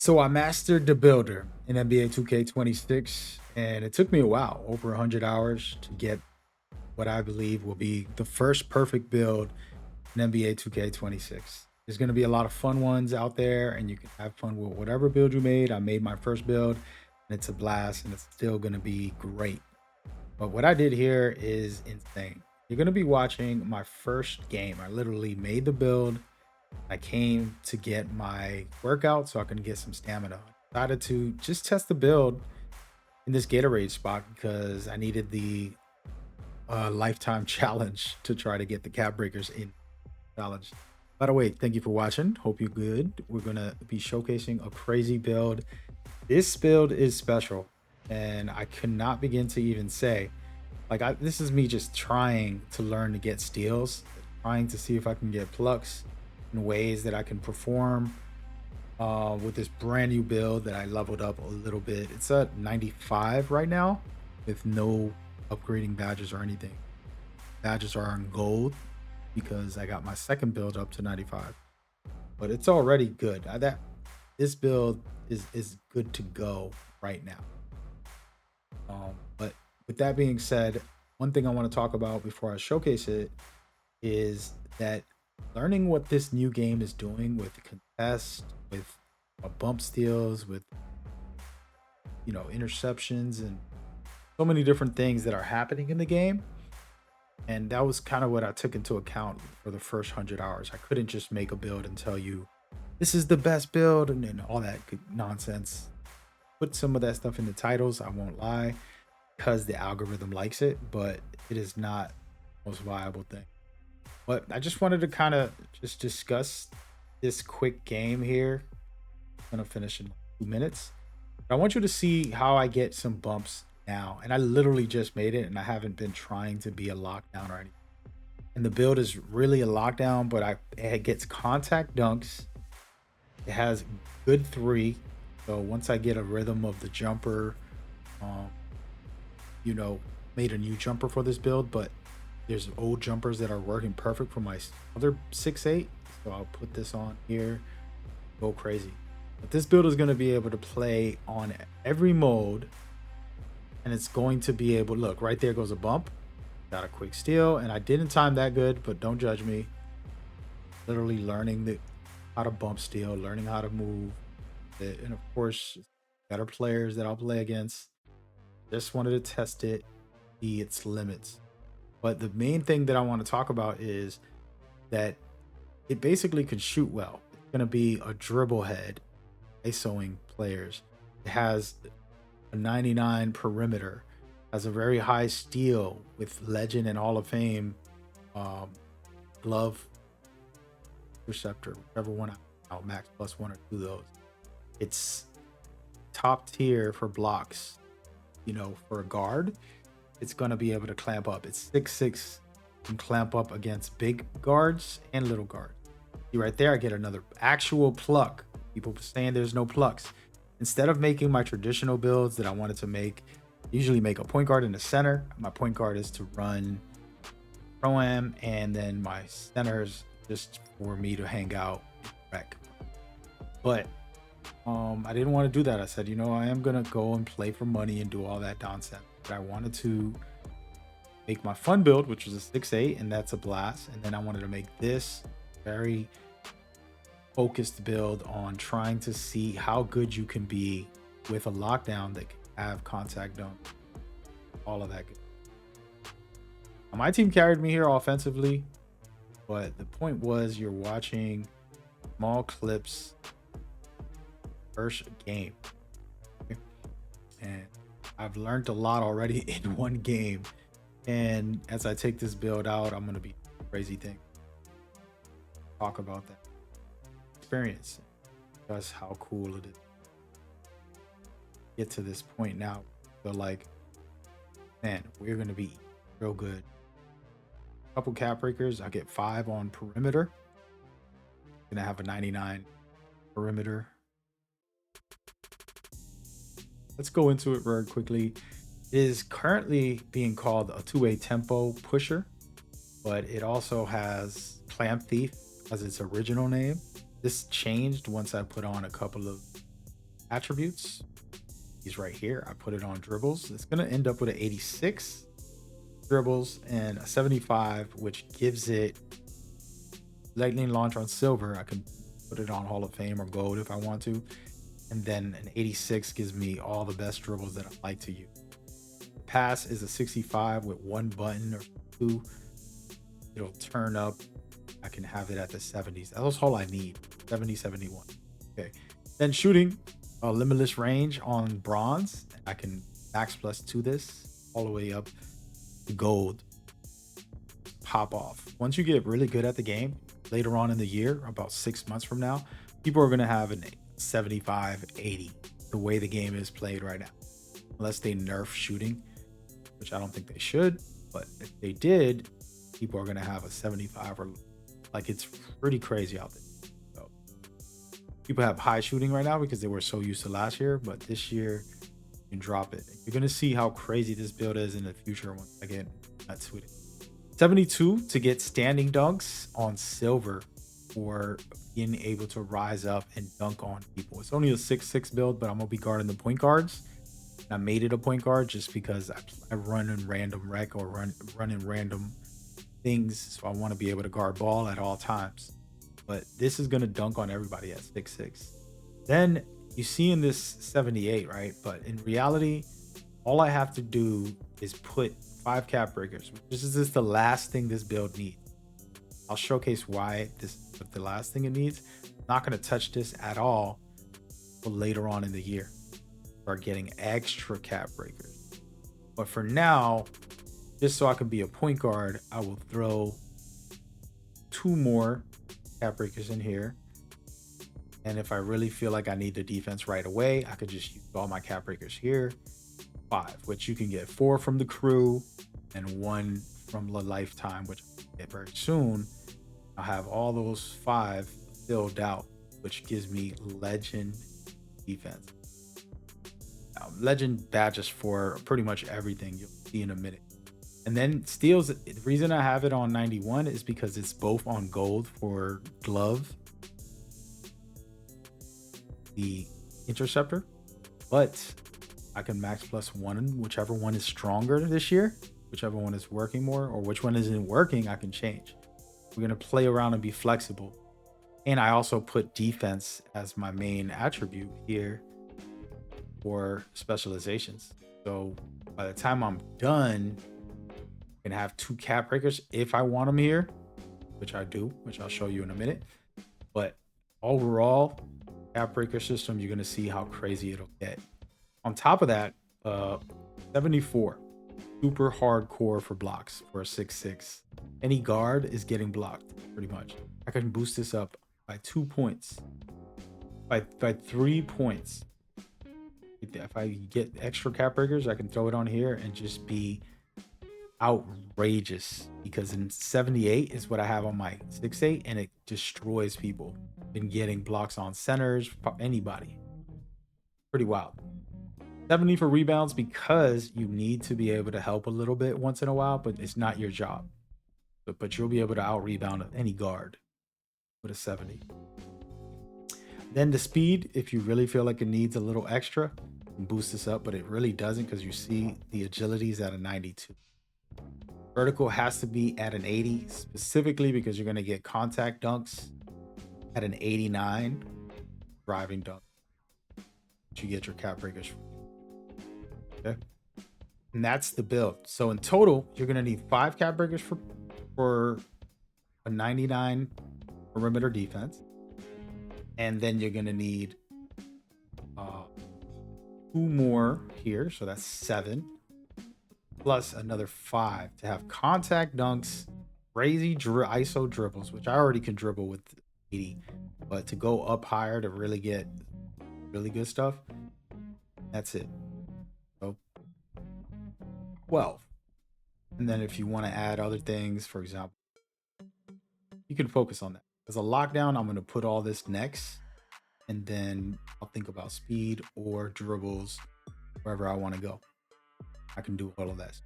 So I mastered the builder in NBA 2K26, and it took me a while, over 100 hours, to get what I believe will be the first perfect build in NBA 2K26. There's going to be a lot of fun ones out there, and you can have fun with whatever build you made. I made my first build, and it's a blast, and it's still going to be great. But what I did here is insane. You're going to be watching my first game. I literally made the build. I came to get my workout so I can get some stamina. I decided to just test the build in this Gatorade spot because I needed the lifetime challenge to try to get the cap breakers in challenge. By the way, thank you for watching. Hope you're good. We're gonna be showcasing a crazy build. This build is special, and I cannot begin to even say. This is me just trying to learn to get steals, trying to see if I can get plucks in ways that I can perform with this brand new build that I leveled up a little bit. It's at 95 right now with no upgrading badges or anything. Badges are on gold because I got my second build up to 95, but it's already good. That this build is good to go right now. But with that being said, one thing I want to talk about before I showcase it is that learning what this new game is doing with contests, with bump steals, with interceptions, and so many different things that are happening in the game. And that was kind of what I took into account for the first 100 hours. I couldn't just make a build and tell you this is the best build and then all that good nonsense. Put some of that stuff in the titles, I won't lie, because the algorithm likes it, but it is not the most viable thing. But I just wanted to kind of just discuss this quick game here. I'm gonna finish in 2 minutes. But I want you to see how I get some bumps now. And I literally just made it, and I haven't been trying to be a lockdown or anything. And the build is really a lockdown, but it gets contact dunks. It has good three. So once I get a rhythm of the jumper, um, made a new jumper for this build, but there's old jumpers that are working perfect for my other 6'8". So I'll put this on here, go crazy. But this build is going to be able to play on every mode, and it's going to be able, look, right there goes a bump. Got a quick steal, and I didn't time that good, but don't judge me. Literally learning how to bump steal, learning how to move. And of course, better players that I'll play against. Just wanted to test it, see its limits. But the main thing that I want to talk about is that it basically can shoot well. It's going to be a dribble head, ISOing players. It has a 99 perimeter, has a very high steal with legend and Hall of Fame glove receptor, whichever one out, max plus one or two of those. It's top tier for blocks, for a guard. It's going to be able to clamp up. It's 6'6", can clamp up against big guards and little guards. See right there, I get another actual pluck. People saying there's no plucks. Instead of making my traditional builds that I wanted to make, usually make a point guard in the center. My point guard is to run pro-am, and then my centers just for me to hang out rec. But I didn't want to do that. I said, I am gonna go and play for money and do all that nonsense. But I wanted to make my fun build, which was a 6'8", and that's a blast. And then I wanted to make this very focused build on trying to see how good you can be with a lockdown that can have contact dunk, all of that good. My team carried me here offensively, but the point was you're watching small clips first game, okay? And I've learned a lot already in one game, and as I take this build out, I'm gonna be crazy thing. Talk about that experience, just how cool it is. Get to this point now, so like, man, we're gonna be real good. Couple cap breakers, I get 5 on perimeter. Gonna have a 99 perimeter. Let's go into it very quickly. It is currently being called a two-way tempo pusher, but it also has Clamp Thief as its original name. This changed once I put on a couple of attributes. He's right here. I put it on dribbles. It's going to end up with an 86 dribbles and a 75, which gives it lightning launch on silver. I can put it on Hall of Fame or gold if I want to. And then an 86 gives me all the best dribbles that I like to use. The pass is a 65 with one button or two. It'll turn up. I can have it at the 70s. That's all I need. 70, 71. Okay. Then shooting, limitless range on bronze. I can max plus to this all the way up to gold. Pop off. Once you get really good at the game, later on in the year, about 6 months from now, people are going to have a 75, 80, the way the game is played right now. Unless they nerf shooting, which I don't think they should. But if they did, people are going to have a 75 or like it's pretty crazy out there. So people have high shooting right now because they were so used to last year, but this year you can drop it. You're going to see how crazy this build is in the future once I get nuts with it. 72 to get standing dunks on silver for being able to rise up and dunk on people. It's only a 6-6 build, but I'm going to be guarding the point guards. I made it a point guard just because I run in random rec or run in random things, so I want to be able to guard ball at all times. But this is going to dunk on everybody at 6'6". Then you see in this 78, right? But in reality, all I have to do is put 5 cap breakers. This is just the last thing this build needs. I'll showcase why this is the last thing it needs. I'm not going to touch this at all until later on in the year. Start getting extra cap breakers. But for now, just so I can be a point guard, I will throw 2 more cap breakers in here. And if I really feel like I need the defense right away, I could just use all my cap breakers here. 5, which you can get 4 from the crew and 1 from the lifetime, which I'll get very soon. I'll have all those 5 filled out, which gives me legend defense. Now, legend badges for pretty much everything you'll see in a minute. And then steals, the reason I have it on 91 is because it's both on gold for glove, the interceptor, but I can max plus 1, whichever one is stronger this year, whichever one is working more, or which one isn't working, I can change. We're going to play around and be flexible. And I also put defense as my main attribute here for specializations. So by the time I'm done, I can have 2 cap breakers if I want them here, which I do, which I'll show you in a minute. But overall, cap breaker system, you're going to see how crazy it'll get. On top of that, 74, super hardcore for blocks for a 6'6". Any guard is getting blocked pretty much. I can boost this up by 2 points, by 3 points. If I get extra cap breakers, I can throw it on here and just be outrageous, because in 78 is what I have on my 6'8", and it destroys people. Been getting blocks on centers, anybody. Pretty wild. 70 for rebounds, because you need to be able to help a little bit once in a while, but it's not your job. But you'll be able to out rebound any guard with a 70. Then the speed, if you really feel like it needs a little extra, you can boost this up, but it really doesn't, because you see the agility is at a 92. Vertical has to be at an 80, specifically because you're going to get contact dunks at an 89, driving dunk. You get your cap breakers. Okay. And that's the build. So in total, you're going to need 5 cap breakers for a 99 perimeter defense. And then you're going to need 2 more here. So that's 7. Plus another 5 to have contact dunks, crazy ISO dribbles, which I already can dribble with 80. But to go up higher to really get really good stuff, that's it. So 12. And then if you want to add other things, for example, you can focus on that. As a lockdown, I'm going to put all this next, and then I'll think about speed or dribbles wherever I want to go. I can do all of that.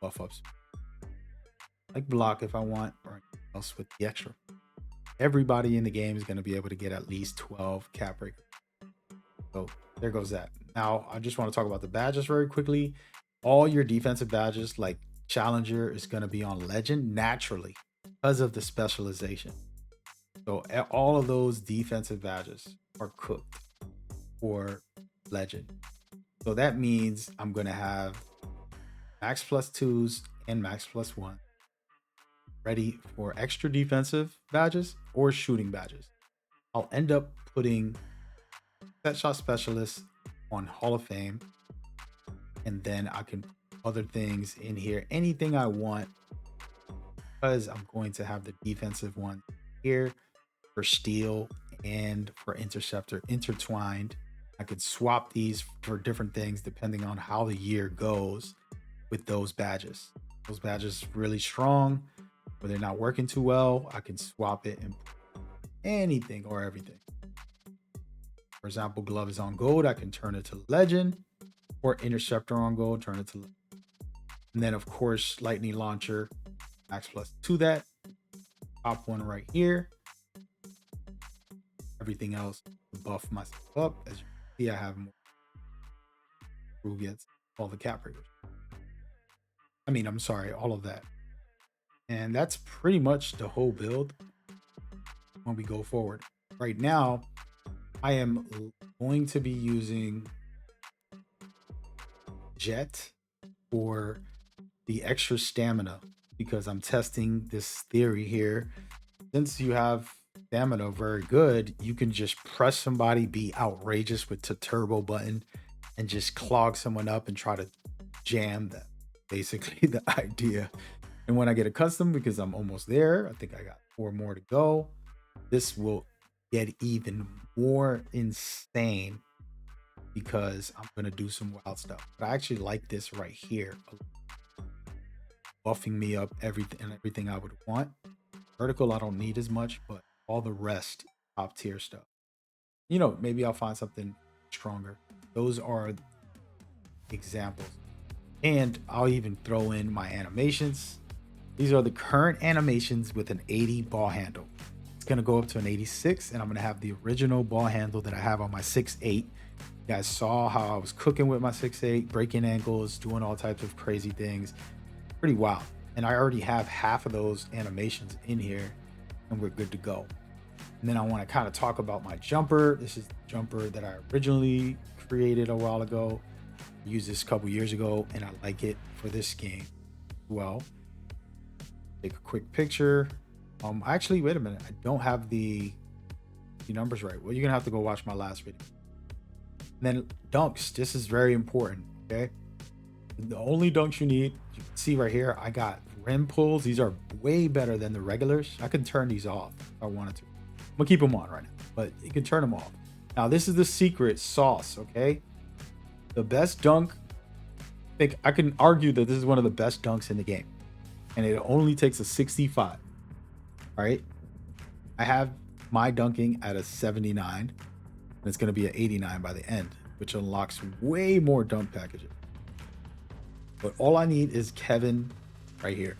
Buff ups. Like block if I want, or anything else with the extra. Everybody in the game is going to be able to get at least 12 cap breakers. So there goes that. Now I just want to talk about the badges very quickly. All your defensive badges, like Challenger, is going to be on Legend naturally because of the specialization. So all of those defensive badges are cooked for Legend. So that means I'm going to have Max plus twos and Max plus one ready for extra defensive badges or shooting badges. I'll end up putting set shot specialist on Hall of Fame, and then I can other things in here, anything I want, because I'm going to have the defensive one here for steal and for interceptor intertwined. I could swap these for different things depending on how the year goes with those badges. Those badges really strong, but they're not working too well. I can swap it and anything or everything. For example, glove is on gold. I can turn it to legend, or interceptor on gold, turn it to legend. And then of course, lightning launcher, max plus to that. Top one right here. Everything else to buff myself up. As you can see, I have more. Who gets all the cap breakers. I'm sorry, all of that. And that's pretty much the whole build when we go forward. Right now, I am going to be using Jet for the extra stamina because I'm testing this theory here. Since you have stamina very good, you can just press somebody, be outrageous with the turbo button, and just clog someone up and try to jam them. Basically the idea. And when I get accustomed, because I'm almost there, I think I got 4 more to go, this will get even more insane because I'm going to do some wild stuff. But I actually like this right here, buffing me up everything I would want. Vertical I don't need as much, but all the rest top tier stuff. Maybe I'll find something stronger. Those are examples. And I'll even throw in my animations. These are the current animations with an 80 ball handle. It's going to go up to an 86, and I'm going to have the original ball handle that I have on my 6'8". You guys saw how I was cooking with my 6'8", breaking ankles, doing all types of crazy things. Pretty wild. And I already have half of those animations in here, and we're good to go. And then I want to kind of talk about my jumper. This is the jumper that I originally created a while ago. I used this a couple years ago, and I like it for this game as well. Take a quick picture. Actually, wait a minute. I don't have the numbers right. Well, you're gonna have to go watch my last video. And then dunks. This is very important. Okay. The only dunks you need, you can see right here, I got rim pulls. These are way better than the regulars. I can turn these off if I wanted to. I'm gonna keep them on right now, but you can turn them off. Now, this is the secret sauce. Okay. The best dunk. I can argue that this is one of the best dunks in the game, and it only takes a 65. All right, I have my dunking at a 79, and it's going to be an 89 by the end, which unlocks way more dunk packages. But all I need is Kevin right here.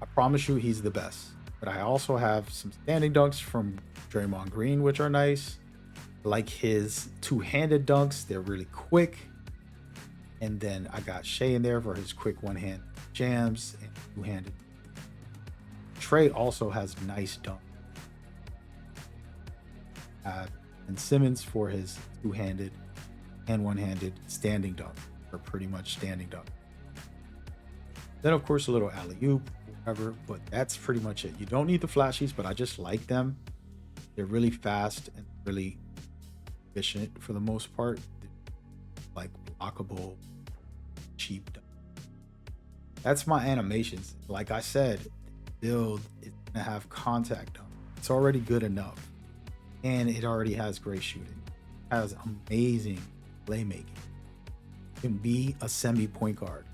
I promise you he's the best. But I also have some standing dunks from Draymond Green, which are nice. I like his two-handed dunks. They're really quick. And then I got Shea in there for his quick one-hand jams and two-handed. Trey also has nice dunk. And Simmons for his two-handed and one-handed standing dunk, or pretty much standing dunk. Then of course a little alley-oop, whatever, but that's pretty much it. You don't need the flashies, but I just like them. They're really fast and really efficient for the most part. Like blockable, cheap dunk. That's my animations. Like I said, build is gonna have contact on it. It's already good enough, and it already has great shooting. It has amazing playmaking. It can be a semi point guard.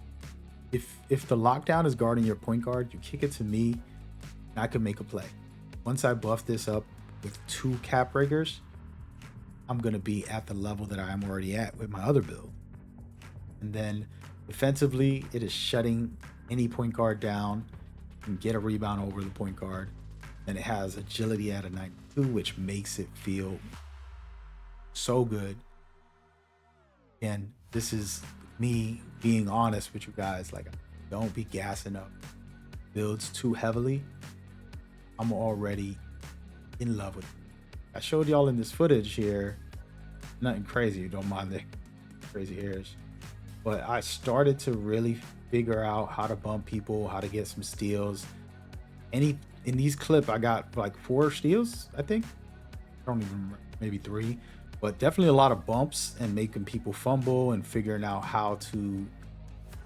If the lockdown is guarding your point guard, you kick it to me, and I can make a play. Once I buff this up with 2 cap breakers, I'm gonna be at the level that I am already at with my other build. And then defensively, it is shutting any point guard down and get a rebound over the point guard. And it has agility at a 92, which makes it feel so good. Again, this is me being honest with you guys. Like, don't be gassing up builds too heavily. I'm already in love with it. I showed y'all in this footage here, nothing crazy, you don't mind the crazy hairs, but I started to really figure out how to bump people, how to get some steals. In these clip, I got like 4 steals, I think. I don't even remember, maybe 3, but definitely a lot of bumps and making people fumble and figuring out how to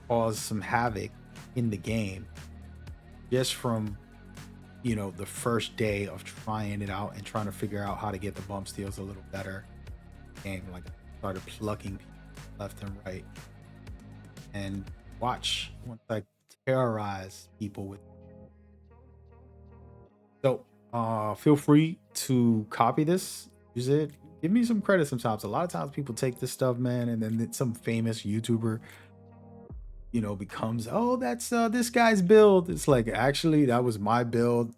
cause some havoc in the game just from, you know, the first day of trying it out and trying to figure out how to get the bump steals a little better. Game, like, I started plucking people left and right, and watch once I terrorize people with. So feel free to copy this, use it, give me some credit. Sometimes, a lot of times people take this stuff, man, and then some famous YouTuber, you know, becomes, oh, that's this guy's build. It's like, actually, that was my build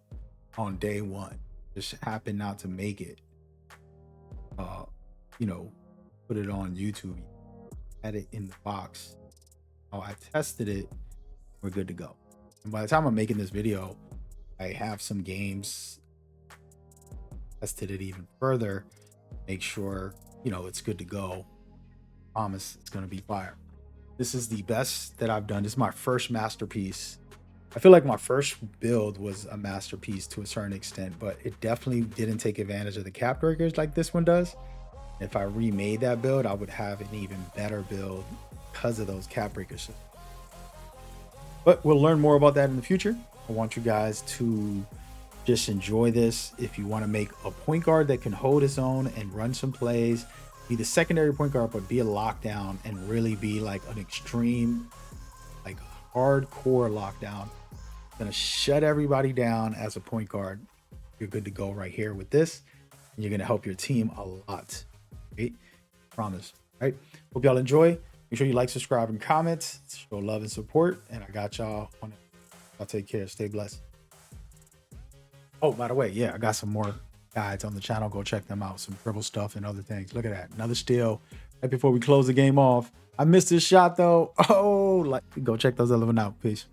on day one. Just happened not to make it, you know, put it on YouTube, had it in the box. Oh, I tested it, we're good to go. And by the time I'm making this video, I have some games, tested it even further, make sure, you know, it's good to go. Promise it's gonna be fire. This is the best that I've done. This is my first masterpiece. I feel like my first build was a masterpiece to a certain extent, but it definitely didn't take advantage of the cap breakers like this one does. If I remade that build, I would have an even better build because of those cap breakers. But we'll learn more about that in the future. I want you guys to just enjoy this. If you want to make a point guard that can hold his own and run some plays, be the secondary point guard, but be a lockdown and really be like an extreme, like hardcore lockdown, gonna shut everybody down as a point guard, you're good to go right here with this, and you're gonna help your team a lot. Right? Promise. Right? Hope y'all enjoy. Make sure you like, subscribe, and comment. Show love and support. And I got y'all on it. Y'all take care. Stay blessed. Oh, by the way, yeah, I got some more guides on the channel. Go check them out. Some dribble stuff and other things. Look at that. Another steal right before we close the game off. I missed this shot though. Oh, like, go check those other one out. Peace.